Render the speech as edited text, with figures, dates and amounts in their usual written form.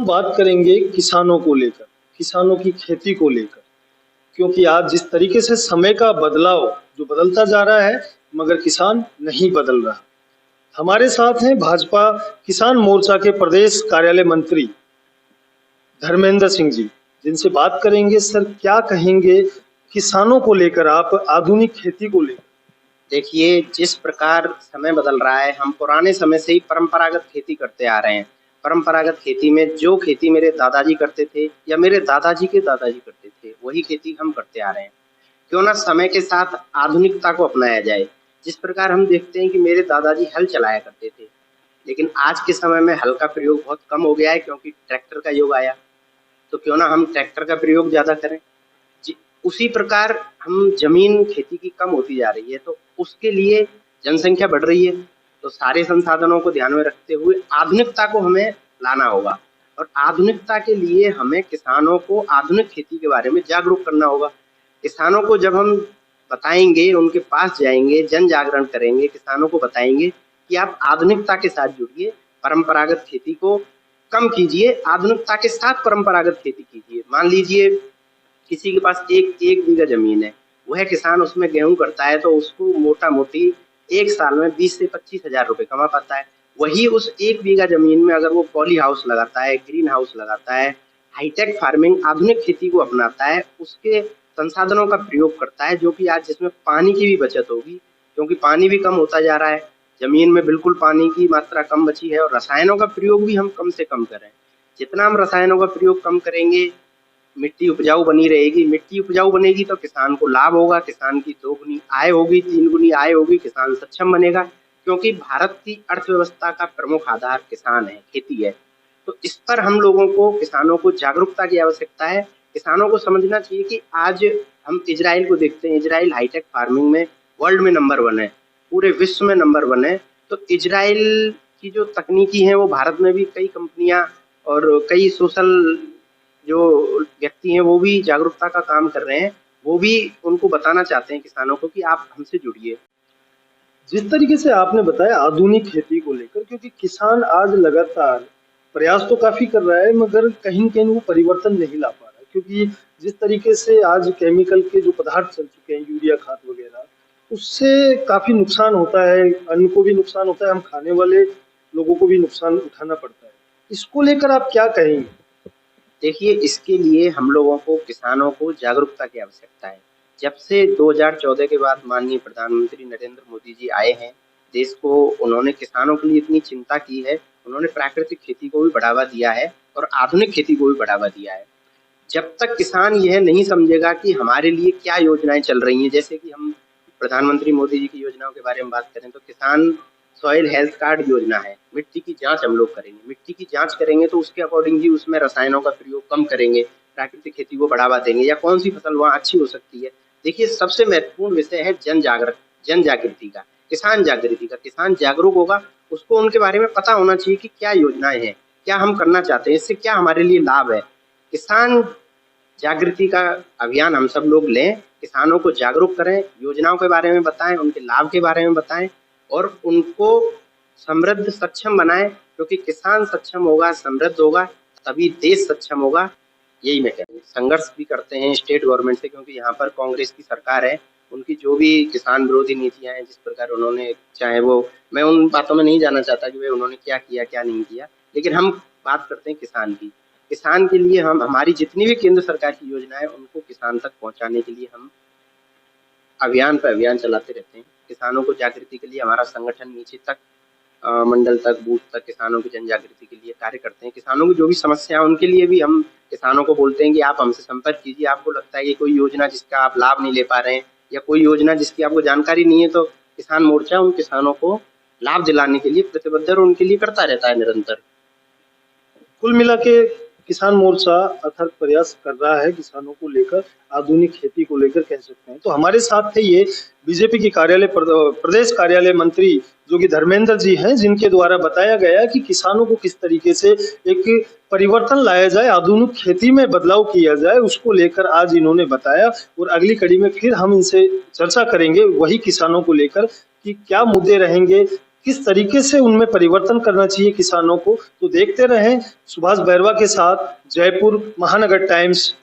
बात करेंगे किसानों को लेकर, किसानों की खेती को लेकर, क्योंकि आज जिस तरीके से समय का बदलाव जो बदलता जा रहा है, मगर किसान नहीं बदल रहा। हमारे साथ हैं भाजपा किसान मोर्चा के प्रदेश कार्यालय मंत्री धर्मेंद्र सिंह जी, जिनसे बात करेंगे। सर, क्या कहेंगे किसानों को लेकर, आप आधुनिक खेती को लेकर? देखिए, जिस प्रकार समय बदल रहा है, हम पुराने समय से ही परंपरागत खेती करते आ रहे हैं। परंपरागत खेती में जो खेती मेरे दादाजी करते थे या मेरे दादाजी के दादाजी करते थे, वही खेती हम करते आ रहे हैं। क्यों ना समय के साथ आधुनिकता को अपनाया जाए। जिस प्रकार हम देखते हैं कि मेरे दादाजी हल चलाया करते थे, लेकिन आज के समय में हल का प्रयोग बहुत कम हो गया है क्योंकि ट्रैक्टर का युग आया। तो क्यों ना हम ट्रैक्टर का प्रयोग ज़्यादा करें। उसी प्रकार हम जमीन खेती की कम होती जा रही है, तो उसके लिए जनसंख्या बढ़ रही है, तो सारे संसाधनों को ध्यान में रखते हुए आधुनिकता को हमें लाना होगा। और आधुनिकता के लिए हमें किसानों को आधुनिक खेती के बारे में जागरूक करना होगा। किसानों को जब हम बताएंगे, उनके पास जाएंगे, जन जागरण करेंगे, किसानों को बताएंगे कि आप आधुनिकता के साथ जुड़िए, परंपरागत खेती को कम कीजिए, आधुनिकता के साथ परंपरागत खेती कीजिए। मान लीजिए किसी के पास एक बीघा जमीन है, वह किसान उसमें गेहूं करता है, तो उसको मोटा मोटी एक साल में 20 से 25 हजार रुपए कमा पाता है। वही उस एक बीघा जमीन में अगर वो पॉली हाउस लगाता है, ग्रीन हाउस लगाता है, हाईटेक फार्मिंग, आधुनिक खेती को अपनाता है, उसके संसाधनों का प्रयोग करता है, जो कि आज जिसमें पानी की भी बचत होगी, क्योंकि पानी भी कम होता जा रहा है, जमीन में बिल्कुल पानी की मात्रा कम बची है। और रसायनों का प्रयोग भी हम कम से कम करें। जितना हम रसायनों का प्रयोग कम करेंगे, मिट्टी उपजाऊ बनी रहेगी। मिट्टी उपजाऊ बनेगी तो किसान को लाभ होगा, किसान की 2 गुनी आय होगी, 3 गुनी आय होगी, किसान सक्षम बनेगा। क्योंकि भारत की अर्थव्यवस्था का प्रमुख आधार किसान है, खेती है। तो इस पर हम लोगों को, किसानों को जागरूकता की आवश्यकता है। किसानों को समझना चाहिए कि आज हम इजराइल को देखते हैं, इजराइल हाईटेक फार्मिंग में वर्ल्ड में नंबर 1 है, पूरे विश्व में नंबर 1 है। तो इजराइल की जो तकनीकी है, वो भारत में भी कई कंपनियां और कई सोशल जो व्यक्ति हैं, वो भी जागरूकता का काम कर रहे हैं। वो भी उनको बताना चाहते हैं किसानों को कि आप हमसे जुड़िए। जिस तरीके से आपने बताया आधुनिक खेती को लेकर, क्योंकि किसान आज लगातार प्रयास तो काफी कर रहा है, मगर कहीं न कहीं वो परिवर्तन नहीं ला पा रहा है। क्योंकि जिस तरीके से आज केमिकल के जो पदार्थ चल चुके हैं, यूरिया खाद वगैरह, उससे काफी नुकसान होता है, अन्न को भी नुकसान होता है, हम खाने वाले लोगों को भी नुकसान उठाना पड़ता है। इसको लेकर आप क्या कहेंगे? देखिए, इसके लिए हम लोगों को, किसानों को जागरूकता की आवश्यकता है। जब से 2014 के बाद माननीय प्रधानमंत्री नरेंद्र मोदी जी आए हैं, देश को उन्होंने किसानों के लिए इतनी चिंता की है, उन्होंने प्राकृतिक खेती को भी बढ़ावा दिया है और आधुनिक खेती को भी बढ़ावा दिया है। जब तक किसान यह नहीं समझेगा कि हमारे लिए क्या योजनाएं चल रही हैं, जैसे कि हम प्रधानमंत्री मोदी जी की योजनाओं के बारे में बात करें तो किसान सॉइल हेल्थ कार्ड योजना है। मिट्टी की जांच हम लोग करेंगे, मिट्टी की जांच करेंगे तो उसके अकॉर्डिंग ही उसमें रसायनों का प्रयोग कम करेंगे, प्राकृतिक खेती को बढ़ावा देंगे, या कौन सी फसल वहाँ अच्छी हो सकती है। देखिए, सबसे महत्वपूर्ण विषय है जन जागृति का, किसान जागृति का। किसान जागरूक होगा, उसको उनके बारे में पता होना चाहिए कि क्या योजनाएं हैं, क्या हम करना चाहते हैं, इससे क्या हमारे लिए लाभ है। किसान जागृति का अभियान हम सब लोग लें, किसानों को जागरूक करें, योजनाओं के बारे में बताएं, उनके लाभ के बारे में बताएं और उनको समृद्ध सक्षम बनाएं। क्योंकि किसान सक्षम होगा, समृद्ध होगा, तभी देश सक्षम होगा। यही मैं कह रही हूँ। संघर्ष भी करते हैं स्टेट गवर्नमेंट से, क्योंकि यहाँ पर कांग्रेस की सरकार है। उनकी जो भी किसान विरोधी नीतियां हैं, जिस प्रकार उन्होंने, चाहे वो, मैं उन बातों में नहीं जाना चाहता कि वे उन्होंने क्या किया क्या नहीं किया, लेकिन हम बात करते हैं किसान की। किसान के लिए हम, हमारी जितनी भी केंद्र सरकार की योजना है, उनको किसान तक पहुंचाने के लिए हम अभियान पर अभियान चलाते रहते हैं। किसानों को जागृति के लिए हमारा संगठन नीचे तक, मंडल तक, बूथ तक किसानों की जन जागृति के लिए कार्य करते हैं। किसानों की जो भी समस्या है, उनके लिए भी हम किसानों को बोलते हैं कि आप हमसे संपर्क कीजिए। आपको लगता है कि कोई योजना जिसका आप लाभ नहीं ले पा रहे हैं या कोई योजना जिसकी आपको जानकारी नहीं है, तो किसान मोर्चा उन किसानों को लाभ दिलाने के लिए प्रतिबद्ध और उनके लिए करता रहता है निरंतर। कुल मिला के किसान मोर्चा अथक प्रयास कर रहा है किसानों को लेकर, आधुनिक खेती को लेकर कह सकते हैं। तो हमारे साथ थे ये बीजेपी की प्रदेश कार्यालय मंत्री जो कि धर्मेंद्र जी हैं, जिनके द्वारा बताया गया कि किसानों को किस तरीके से एक परिवर्तन लाया जाए, आधुनिक खेती में बदलाव किया जाए, उसको लेकर आज इन्होंने बताया। और अगली कड़ी में फिर हम इनसे चर्चा करेंगे वही किसानों को लेकर कि क्या मुद्दे रहेंगे, किस तरीके से उनमें परिवर्तन करना चाहिए किसानों को। तो देखते रहें सुभाष बैरवा के साथ जयपुर महानगर टाइम्स।